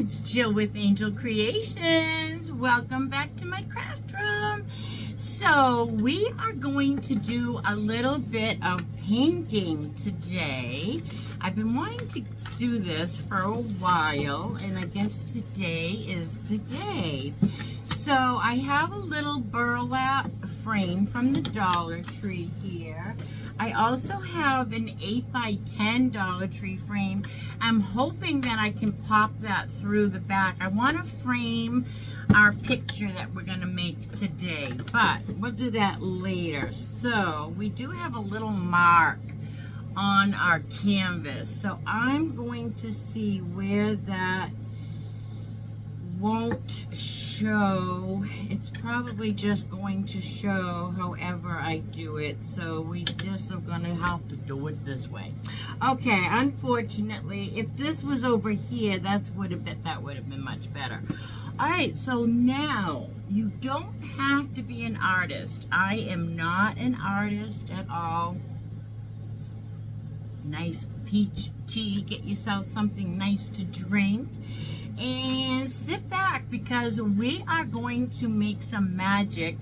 it's Jill with Angel Creations. Welcome back to my craft room. So we are going to do a little bit of painting today. I've been wanting to do this for a while, and I guess today is the day. So I have a little burlap frame from the DollarTree here. I also have an 8x10 DollarTree frame. I'm hoping that I can pop that through the back. I want to frame our picture that we're going to make today, but we'll do that later. So we do have a little mark on our canvas. So I'm going to see where that won't show. It's probably just going to show however I do it, so we just are going to have to do it this way. Okay, unfortunately, if this was over here, that would have been much better. Alright, so now you don't have to be an artist. I am not an artist at all. Nice peach tea, get yourself something nice to drink. And sit back because we are going to make some magic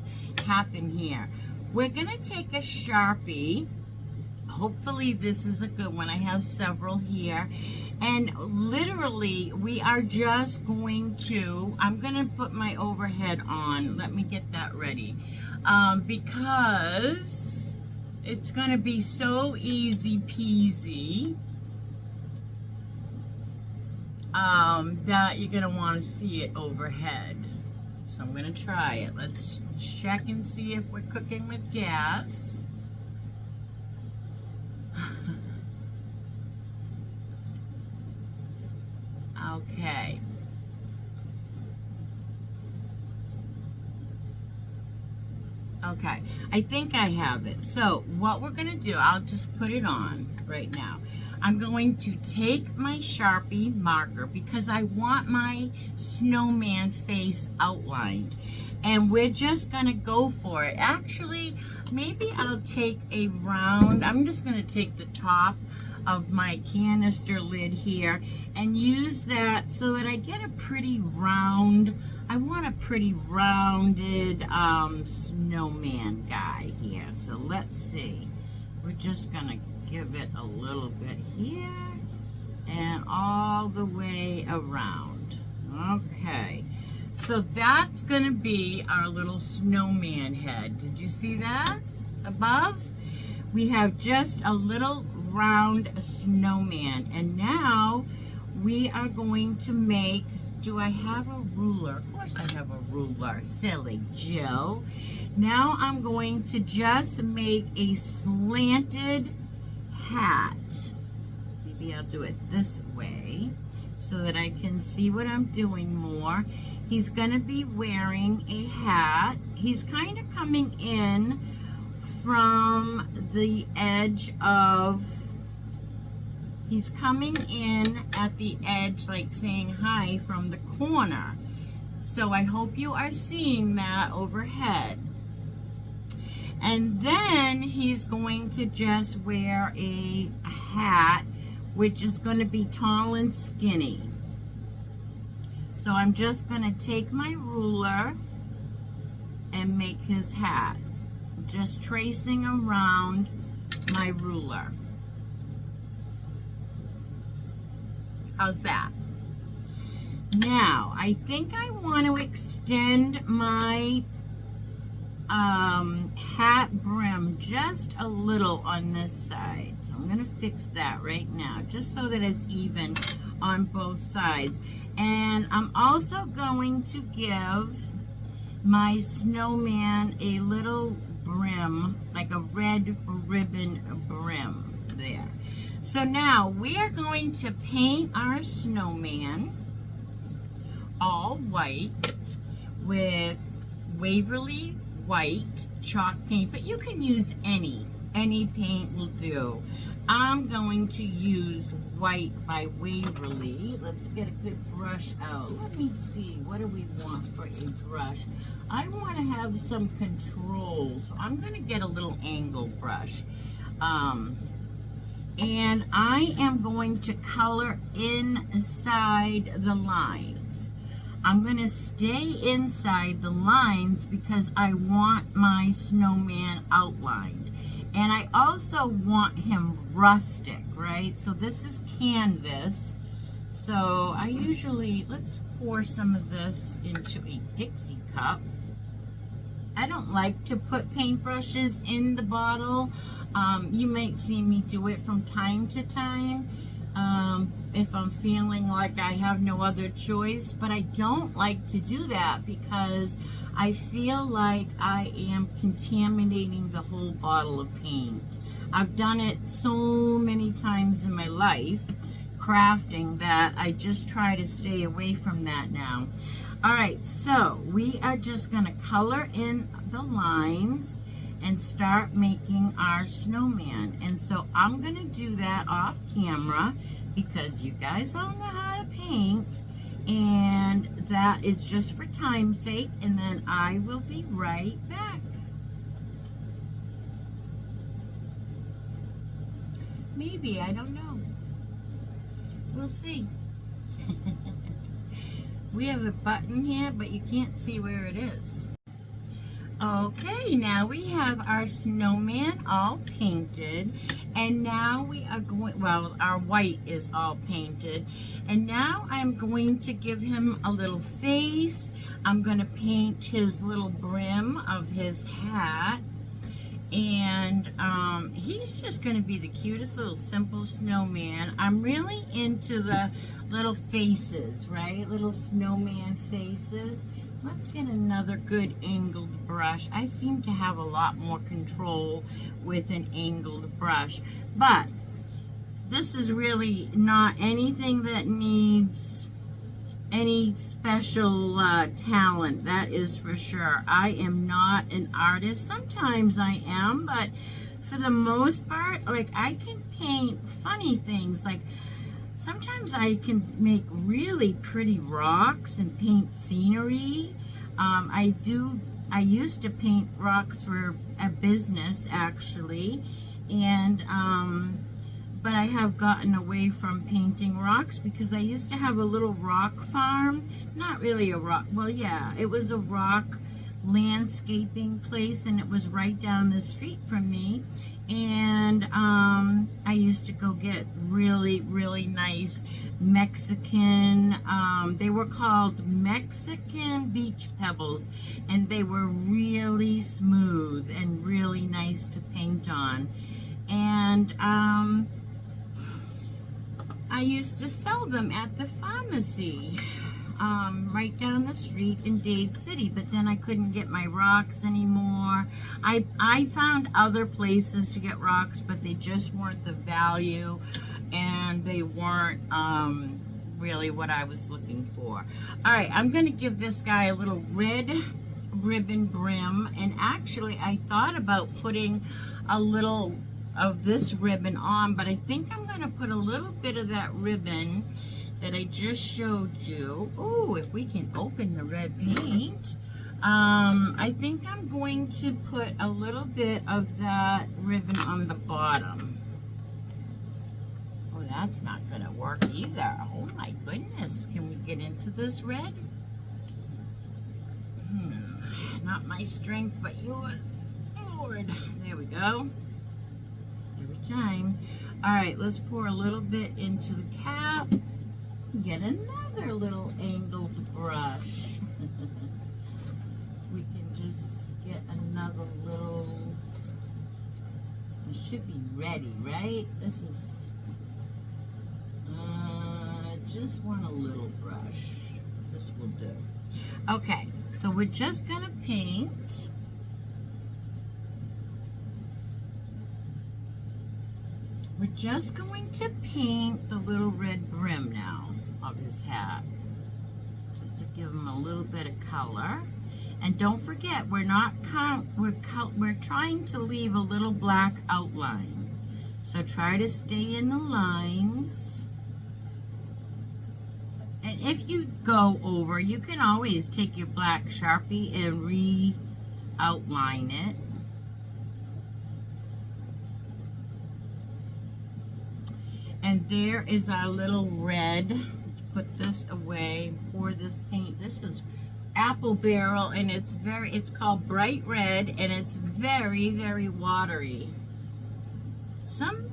happen here. We're going to take a Sharpie. Hopefully this is a good one. I have several here. And literally we are just going to, I'm going to put my overhead on. Let me get that ready. Because it's going to be so easy peasy. That you're going to want to see it overhead. So I'm going to try it. Let's check and see if we're cooking with gas. Okay. Okay, I think I have it. So what we're going to do, I'll just put it on right now. I'm going to take my Sharpie marker because I want my snowman face outlined. And we're just going to go for it. Actually, maybe I'll take a round. I'm just going to take the top of my canister lid here and use that so that I get a pretty round, I want a pretty rounded snowman guy here. So let's see. We're just going to give it a little bit here and all the way around. Okay, so that's going to be our little snowman head. Did you see that above? We have just a little round snowman, and now we are going to make, do I have a ruler? Of course I have a ruler, silly Jill. Now I'm going to just make a slanted hat. Maybe I'll do it this way so that I can see what I'm doing more. He's going to be wearing a hat. He's kind of coming in from the edge of, he's coming in at the edge like saying hi from the corner. So I hope you are seeing that overhead. And then he's going to just wear a hat, which is going to be tall and skinny. So I'm just going to take my ruler and make his hat. Just tracing around my ruler. How's that? Now, I think I want to extend my hat brim just a little on this side. So I'm going to fix that right now just so that it's even on both sides. And I'm also going to give my snowman a little brim, like a red ribbon brim there. So now we are going to paint our snowman all white with Waverly white chalk paint, but you can use any paint will do. I'm going to use white by Waverly. Let's get a good brush out. Let me see, what do we want for a brush? I want to have some control, so I'm going to get a little angle brush. And I am going to color inside the lines. I'm going to stay inside the lines because I want my snowman outlined. And I also want him rustic, right? So this is canvas. So I usually, let's pour some of this into a Dixie cup. I don't like to put paintbrushes in the bottle. You might see me do it from time to time if I'm feeling like I have no other choice, but I don't like to do that because I feel like I am contaminating the whole bottle of paint. I've done it so many times in my life crafting that I just try to stay away from that now. All right, so we are just gonna color in the lines and start making our snowman. And so I'm gonna do that off camera because you guys all know how to paint, and that is just for time's sake, and then I will be right back. Maybe, I don't know. We'll see. We have a button here, but you can't see where it is. Okay, now we have our snowman all painted, and now we are going, well, our white is all painted, and now I'm going to give him a little face. I'm going to paint his little brim of his hat, and he's just going to be the cutest little simple snowman. I'm really into the little faces, right? Little snowman faces. Let's get another good angled brush. I seem to have a lot more control with an angled brush, but this is really not anything that needs any special talent, that is for sure. I am not an artist. Sometimes I am, but for the most part, like, I can paint funny things. Like, sometimes I can make really pretty rocks and paint scenery. I used to paint rocks for a business, actually, and but I have gotten away from painting rocks because I used to have a little rock farm. Not really a rock, well, yeah, it was a rock landscaping place, and it was right down the street from me. And I used to go get really, really nice Mexican, they were called Mexican beach pebbles, and they were really smooth and really nice to paint on. And I used to sell them at the pharmacy right down the street in Dade City, but then I couldn't get my rocks anymore. I found other places to get rocks, but they just weren't the value, and they weren't really what I was looking for. All right, I'm going to give this guy a little red ribbon brim, and actually I thought about putting a little of this ribbon on, but I think I'm going to put a little bit of that ribbon that I just showed you. Oh, if we can open the red paint. I think I'm going to put a little bit of that ribbon on the bottom. Oh, that's not going to work either. Oh my goodness. Can we get into this red? Not my strength, but yours. Lord. There we go. Every time. All right, let's pour a little bit into the cap. Get another little angled brush. We can just get another little, it should be ready, right? This is, just want a little brush. This will do. Okay, so we're just gonna paint. We're just going to paint the little red brim now of his hat, just to give him a little bit of color. And don't forget, we're trying to leave a little black outline, so try to stay in the lines. And if you go over, you can always take your black Sharpie and re-outline it. And there is our little red. Let's put this away, pour this paint. This is apple barrel, and it's called bright red, and it's very, very watery. Some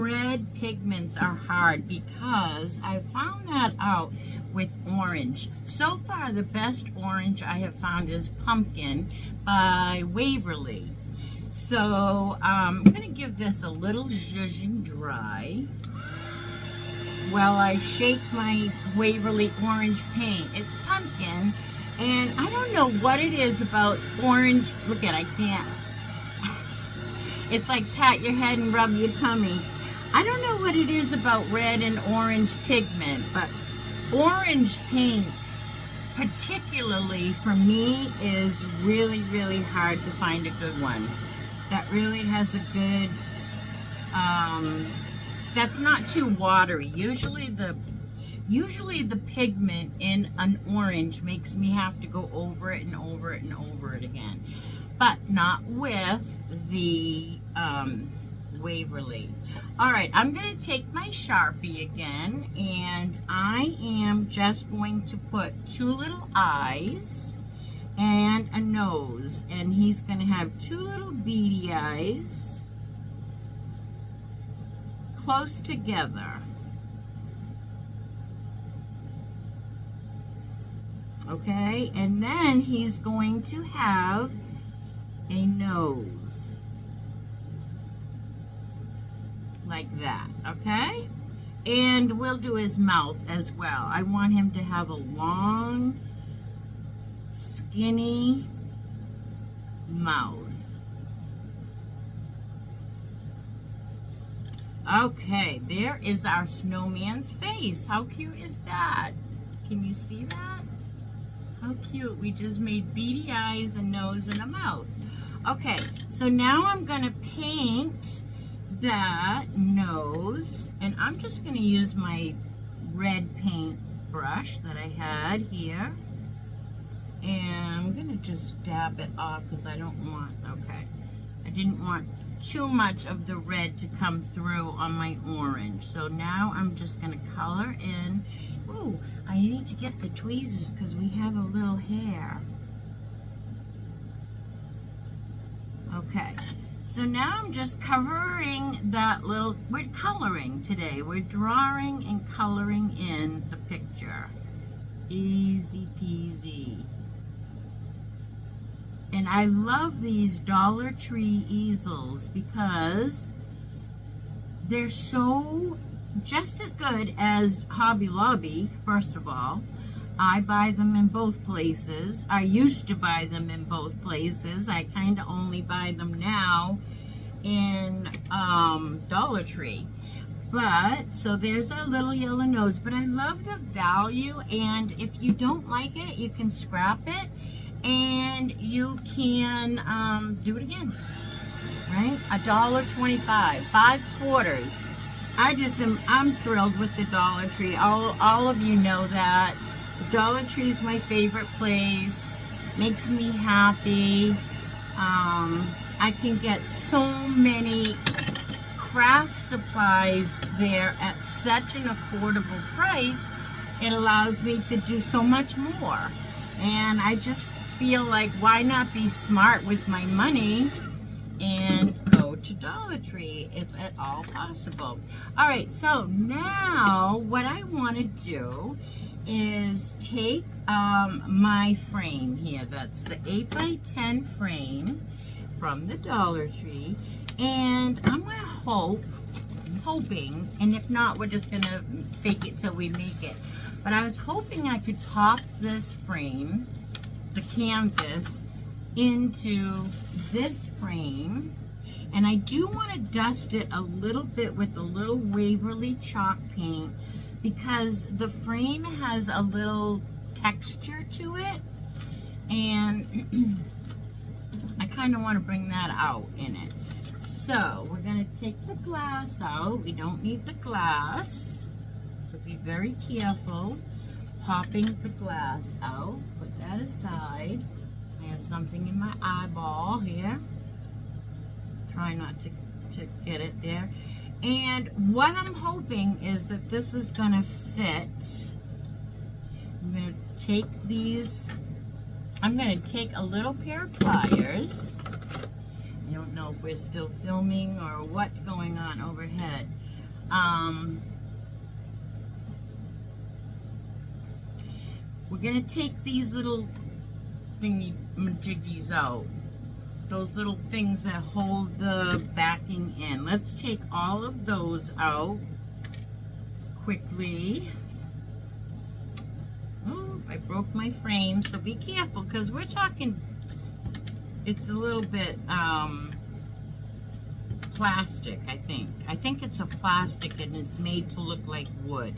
red pigments are hard because I found that out with orange. So far, the best orange I have found is Pumpkin by Waverly. So I'm gonna give this a little zhuzhing dry while I shake my Waverly orange paint. It's Pumpkin, and I don't know what it is about orange. Look at, I can't. It's like pat your head and rub your tummy. I don't know what it is about red and orange pigment, but orange paint, particularly for me, is really, really hard to find a good one. That really has a good, that's not too watery. Usually the pigment in an orange makes me have to go over it and over it and over it again. But not with the Waverly. All right, I'm going to take my Sharpie again, and I am just going to put two little eyes and a nose, and he's going to have two little beady eyes close together. Okay, and then he's going to have a nose like that, okay? And we'll do his mouth as well. I want him to have a long, skinny mouth. Okay, there is our snowman's face. How cute is that? Can you see that? How cute. We just made beady eyes, a nose, and a mouth. Okay, so now I'm going to paint that nose, and I'm just going to use my red paint brush that I had here, and I'm going to just dab it off because I don't want, okay, I didn't want too much of the red to come through on my orange. So now I'm just going to color in. Ooh, I need to get the tweezers because we have a little hair. Okay, so now I'm just covering that little, we're coloring today. We're drawing and coloring in the picture. Easy peasy. And I love these DollarTree easels because they're so just as good as Hobby Lobby, first of all. I buy them in both places. I used to buy them in both places. I kind of only buy them now in DollarTree. But, so there's our little yellow nose. But I love the value, and if you don't like it, you can scrap it. And you can do it again, right? $1.25, 5 quarters. I'm thrilled with the DollarTree. All of you know that. The DollarTree is my favorite place. Makes me happy. I can get so many craft supplies there at such an affordable price. It allows me to do so much more. And I just feel like, why not be smart with my money and go to DollarTree if at all possible. All right, so now what I want to do is take my frame here. That's the 8x10 frame from the DollarTree, and I'm going to hoping, and if not, we're just going to fake it till we make it. But I was hoping I could pop this frame, the canvas, into this frame, and I do want to dust it a little bit with a little Waverly chalk paint because the frame has a little texture to it, and I kind of want to bring that out in it. So we're going to take the glass out. We don't need the glass, so be very careful popping the glass out. Put that aside. I have something in my eyeball here. Try not to get it there. And what I'm hoping is that this is gonna fit. I'm gonna take these, I'm gonna take a little pair of pliers. I don't know if we're still filming or what's going on overhead. We're gonna take these little thingy majiggies out. Those little things that hold the backing in. Let's take all of those out quickly. Oh, I broke my frame, so be careful because we're talking, it's a little bit plastic, I think. I think it's a plastic and it's made to look like wood.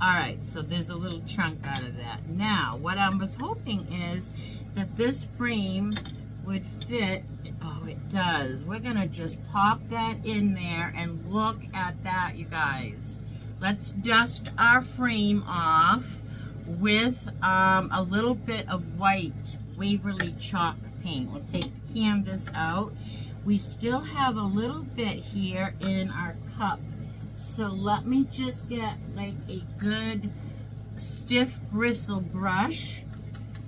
Alright, so there's a little chunk out of that. Now, what I was hoping is that this frame would fit. Oh, it does. We're gonna just pop that in there and look at that, you guys. Let's dust our frame off with a little bit of white Waverly chalk paint. We'll take the canvas out. We still have a little bit here in our cup, so let me just get like a good stiff bristle brush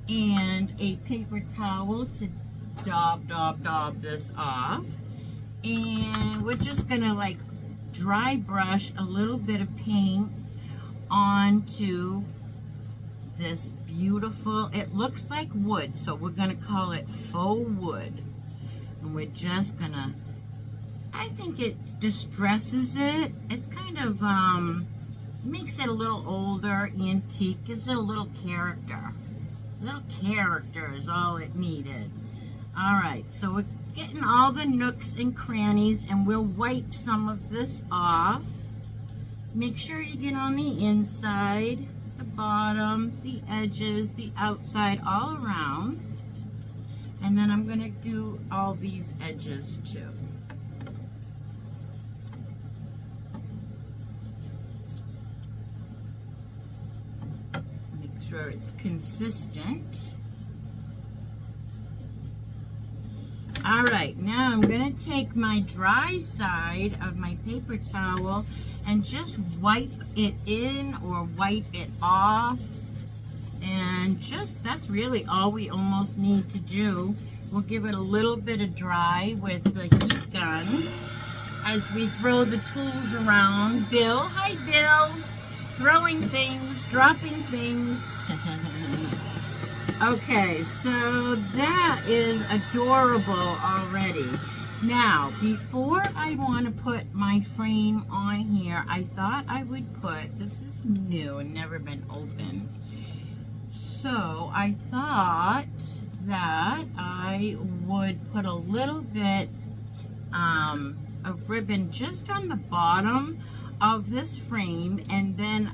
and a paper towel to daub this off. And we're just gonna like dry brush a little bit of paint onto this beautiful, it looks like wood, so we're gonna call it faux wood. And we're just gonna, I think it distresses it. It's kind of, makes it a little older, antique, gives it a little character. A little character is all it needed. Alright, so we're getting all the nooks and crannies, and we'll wipe some of this off. Make sure you get on the inside, the bottom, the edges, the outside, all around. And then I'm going to do all these edges too. Make sure it's consistent. Alright, now I'm going to take my dry side of my paper towel and just wipe it in or wipe it off. And just, that's really all we almost need to do. We'll give it a little bit of dry with the heat gun as we throw the tools around. Bill, hi Bill. Throwing things, dropping things. Okay, so that is adorable already. Now, before I want to put my frame on here, I thought I would put, this is new and never been opened. So I thought that I would put a little bit of ribbon just on the bottom of this frame, and then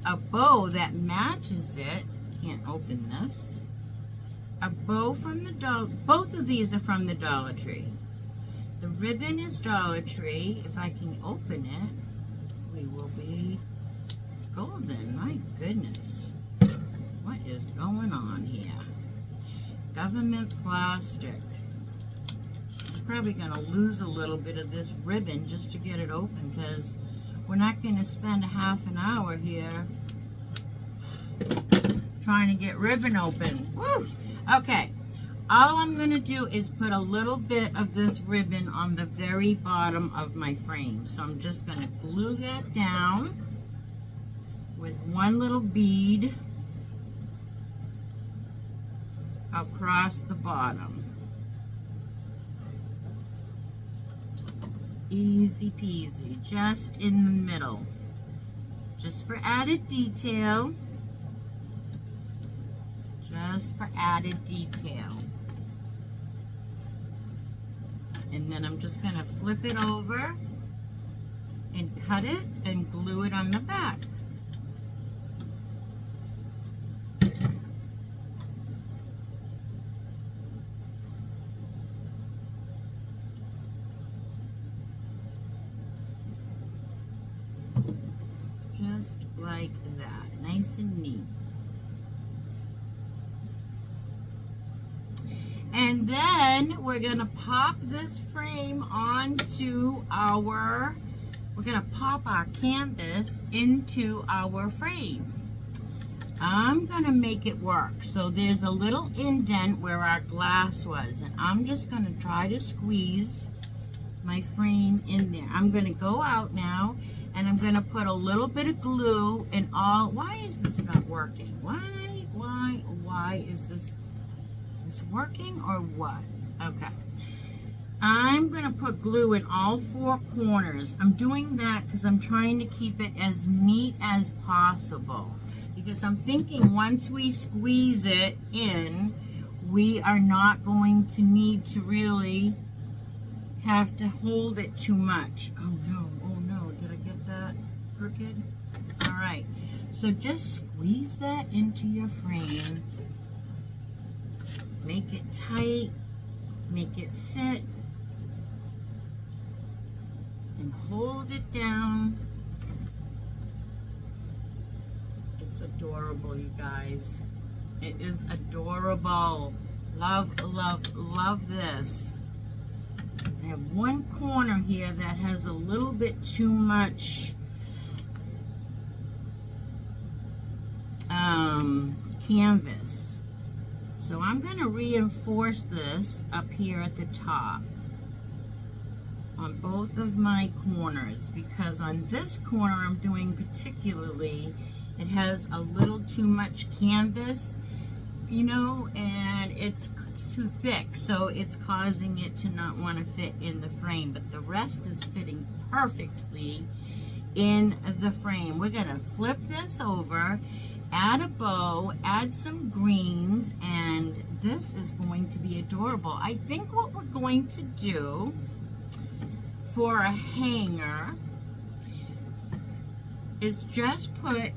a bow that matches it. Can't open this. A bow from the both of these are from the Dollar Tree. The ribbon is Dollar Tree. If I can open it, we will be golden. My goodness. What is going on here? Government plastic. I'm probably going to lose a little bit of this ribbon just to get it open, because we're not going to spend a half an hour here trying to get ribbon open. Woo! Okay. All I'm going to do is put a little bit of this ribbon on the very bottom of my frame. So I'm just going to glue that down with one little bead across the bottom. Easy peasy, just in the middle. Just for added detail. Just for added detail. And then I'm just going to flip it over and cut it and glue it on the back. Just like that, nice and neat. And then we're gonna pop this frame onto our we're gonna pop our canvas into our frame. I'm gonna make it work. So there's a little indent where our glass was, and I'm just gonna try to squeeze my frame in there. I'm gonna go out now, and I'm gonna put a little bit of glue in all. Why is this not working? Why is this working or what? Okay. I'm gonna put glue in all 4 corners. I'm doing that because I'm trying to keep it as neat as possible. Because I'm thinking once we squeeze it in, we are not going to need to really have to hold it too much. Oh no, did I get that crooked? All right, so just squeeze that into your frame. Make it tight, make it fit, and hold it down. It's adorable, you guys. It is adorable. Love, love, love this. I have one corner here that has a little bit too much canvas. So I'm going to reinforce this up here at the top on both of my corners, because on this corner I'm doing particularly, it has a little too much canvas, you know, and it's too thick, so it's causing it to not want to fit in the frame, but the rest is fitting perfectly in the frame. We're going to flip this over, add a bow, add some greens, and this is going to be adorable. I think what we're going to do for a hanger is just put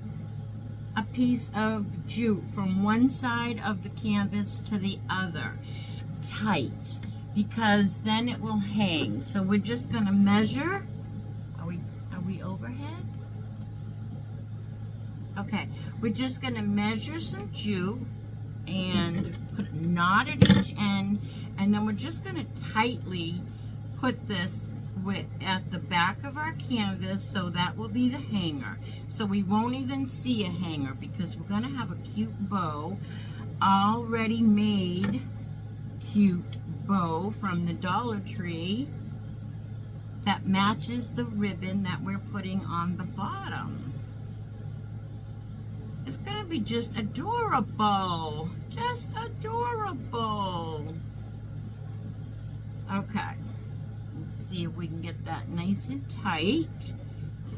a piece of jute from one side of the canvas to the other tight, because then it will hang. So we're just going to measure. Are we overhead? Okay, we're just going to measure some jute and put a knot at each end, and then we're just going to tightly put this at the back of our canvas, so that will be the hanger. So we won't even see a hanger, because we're going to have a cute bow, already made cute bow from the DollarTree that matches the ribbon that we're putting on the bottom. It's going to be just adorable. Just adorable. Okay. Let's see if we can get that nice and tight.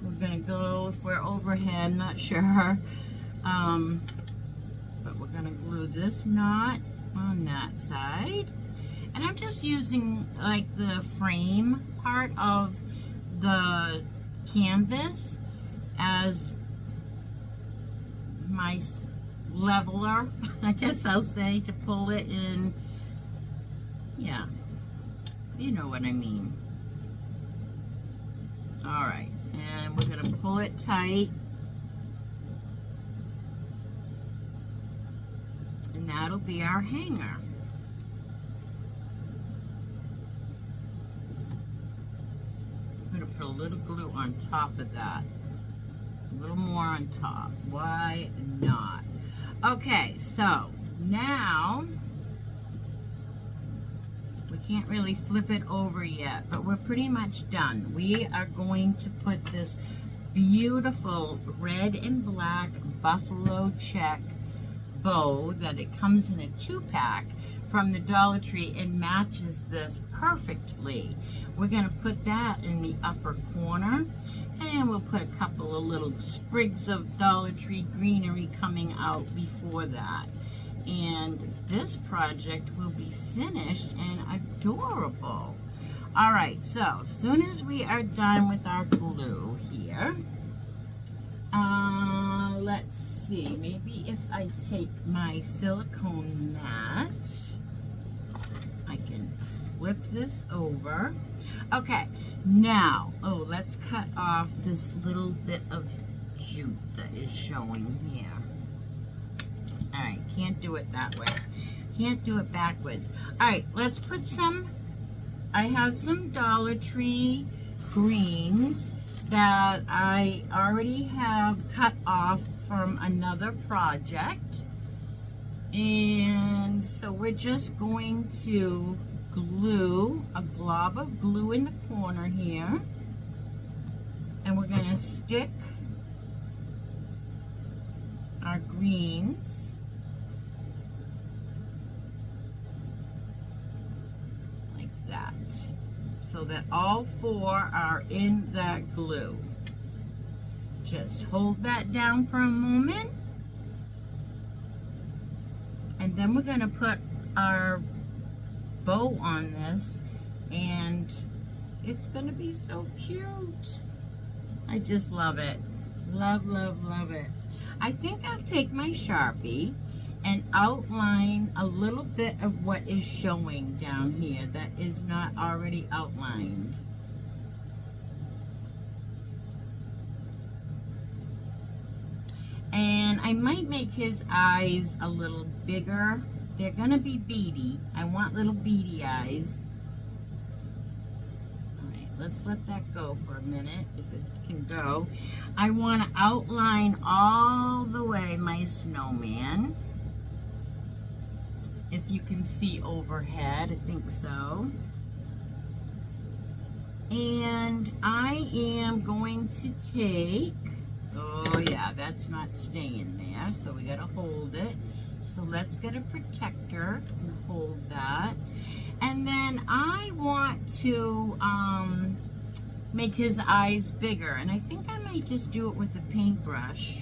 We're going to go, if we're overhead, not sure. But we're going to glue this knot on that side. And I'm just using like the frame part of the canvas as my leveler, I guess I'll say, to pull it in. Yeah, you know what I mean. All right, and we're gonna pull it tight, and that'll be our hanger. I'm gonna put a little glue on top of that. A little more on top. Why not? Okay, so now we can't really flip it over yet, but we're pretty much done. We are going to put this beautiful red and black buffalo check bow that it comes in a 2-pack from the DollarTree. It matches this perfectly. We're going to put that in the upper corner, and we'll put a couple of little sprigs of DollarTree greenery coming out before that. And this project will be finished and adorable. All right, so as soon as we are done with our glue here, let's see, maybe if I take my silicone mat, I can flip this over. Okay, now, let's cut off this little bit of jute that is showing here. All right, can't do it that way. Can't do it backwards. All right, let's put some, I have some DollarTree greens, that I already have cut off from another project. And so we're just going to glue a blob of glue in the corner here. And we're going to stick our greens like that, so that all four are in that glue. Just hold that down for a moment, and then we're going to put our bow on this, and it's going to be so cute. I just love it. Love, love, love it. I think I'll take my Sharpie and outline a little bit of what is showing down here that is not already outlined. And I might make his eyes a little bigger. They're gonna be beady. I want little beady eyes. Alright, let's let that go for a minute, if it can go. I want to outline all the way my snowman. If you can see overhead, I think so. And I am going to take, oh yeah, that's not staying there, so we gotta hold it. So let's get a protector and hold that. And then I want to make his eyes bigger, and I think I might just do it with a paintbrush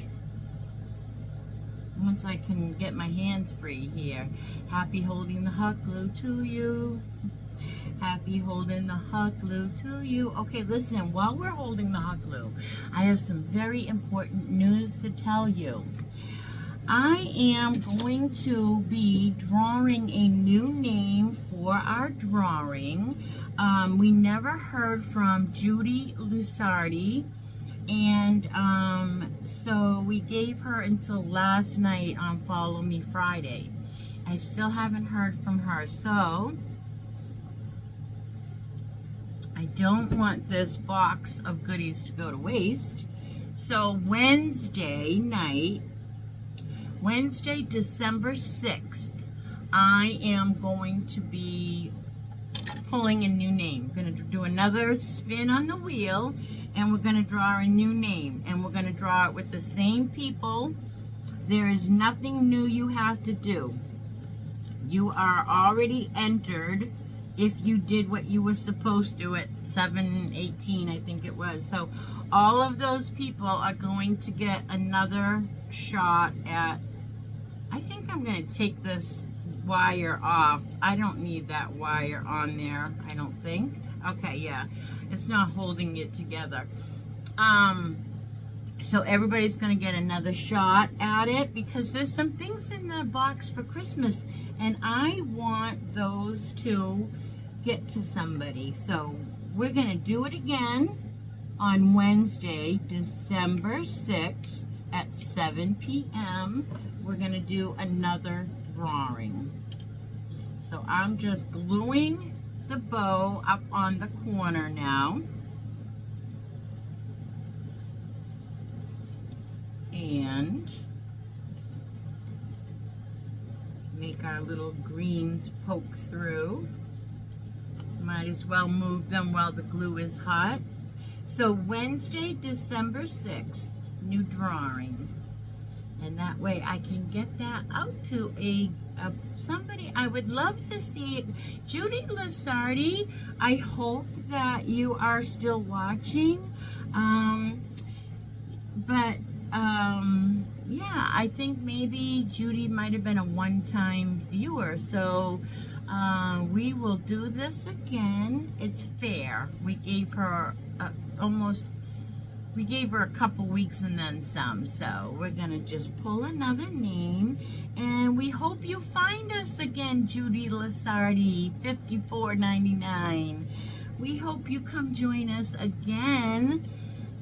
once I can get my hands free here. Happy holding the hot glue to you. Happy holding the hot glue to you. Okay, listen, while we're holding the hot glue, I have some very important news to tell you. I am going to be drawing a new name for our drawing. We never heard from Judy Lusardi, and so we gave her until last night on Follow Me Friday. I still haven't heard from her, so I don't want this box of goodies to go to waste. So Wednesday night, Wednesday, December 6th, I am going to be pulling a new name. We're going to do another spin on the wheel, and we're going to draw a new name, and we're going to draw it with the same people. There is nothing new you have to do. You are already entered if you did what you were supposed to at 7/18, I think it was. So all of those people are going to get another shot at, I think I'm going to take this wire off. I don't need that wire on there, I don't think. Okay, yeah, it's not holding it together. So everybody's going to get another shot at it, because there's some things in the box for Christmas, and I want those to get to somebody. So we're going to do it again on Wednesday, December 6th at 7 p.m. We're going to do another drawing. So I'm just gluing the bow up on the corner now. And make our little greens poke through. Might as well move them while the glue is hot. So Wednesday, December 6th, new drawing. And that way I can get that out to somebody. I would love to see it. Judy Lusardi, I hope that you are still watching. Yeah, I think maybe Judy might have been a one-time viewer. So we will do this again. It's fair. We gave her we gave her a couple weeks and then some, so we're gonna just pull another name, and we hope you find us again, Judy Lusardi, $54.99. We hope you come join us again.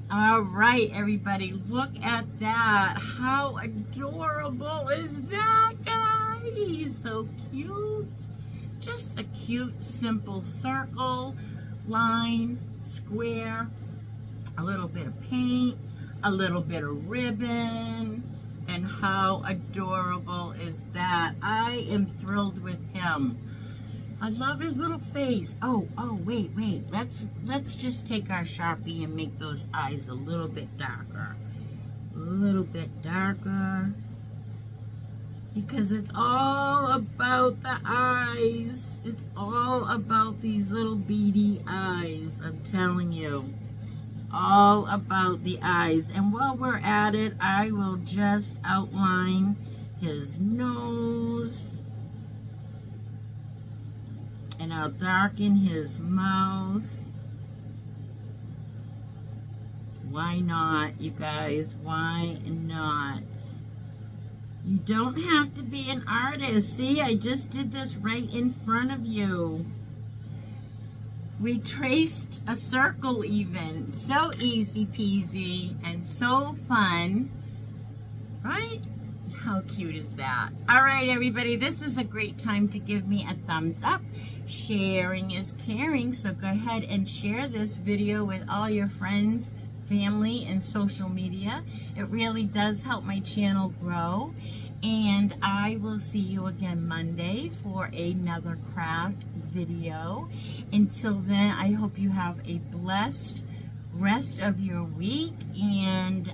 All right, everybody, look at that. How adorable is that, guy? He's so cute. Just a cute, simple circle, line, square. a little bit of paint, a little bit of ribbon, and how adorable is that? I am thrilled with him. I love his little face. Oh, wait. Let's just take our Sharpie and make those eyes a little bit darker. A little bit darker. Because it's all about the eyes. It's all about these little beady eyes. I'm telling you. It's all about the eyes. And while we're at it, I will just outline his nose. And I'll darken his mouth. Why not, you guys? Why not? You don't have to be an artist. See, I just did this right in front of you. We traced a circle even. So easy peasy and so fun. Right? How cute is that? All right, everybody, this is a great time to give me a thumbs up. Sharing is caring, so go ahead and share this video with all your friends, family, and social media. It really does help my channel grow. And I will see you again Monday for another craft video. Until then, I hope you have a blessed rest of your week, and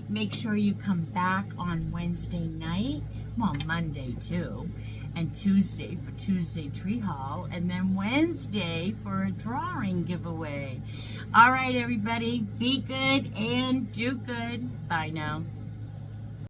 make sure you come back on Wednesday night, well, Monday too, and Tuesday for Tuesday Tree Haul, and then Wednesday for a drawing giveaway. All right, everybody, be good and do good. Bye now.